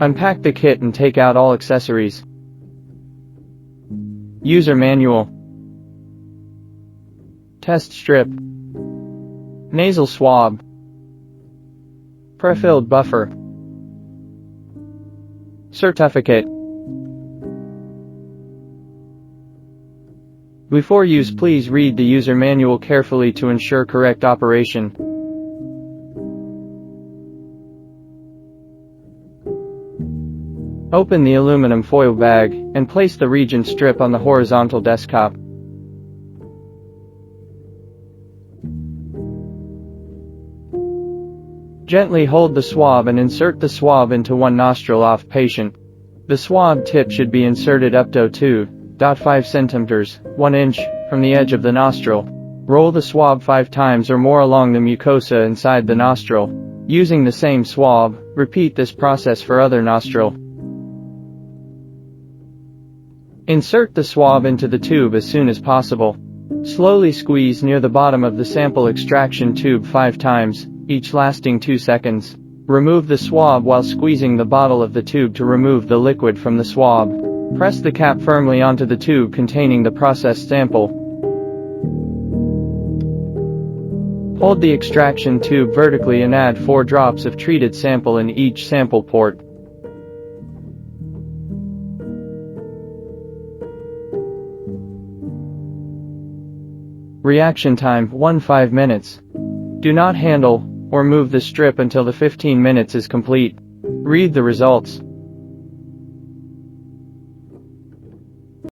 Unpack the kit and take out all accessories. User manual. Test strip. Nasal swab. Prefilled buffer. Certificate. Before use, please read the user manual carefully to ensure correct operation. Open the aluminum foil bag and place the reagent strip on the horizontal desktop. Gently hold the swab and insert the swab into one nostril off patient. The swab tip should be inserted up to 2.5 centimeters, 1 inch, from the edge of the nostril. Roll the swab 5 times or more along the mucosa inside the nostril. Using the same swab, repeat this process for other nostril. Insert the swab into the tube as soon as possible. Slowly squeeze near the bottom of the sample extraction tube 5 times, each lasting 2 seconds. Remove the swab while squeezing the bottle of the tube to remove the liquid from the swab. Press the cap firmly onto the tube containing the processed sample. Hold the extraction tube vertically and add 4 drops of treated sample in each sample port. Reaction time 15 minutes. Do not handle or move the strip until the 15 minutes is complete. Read the results.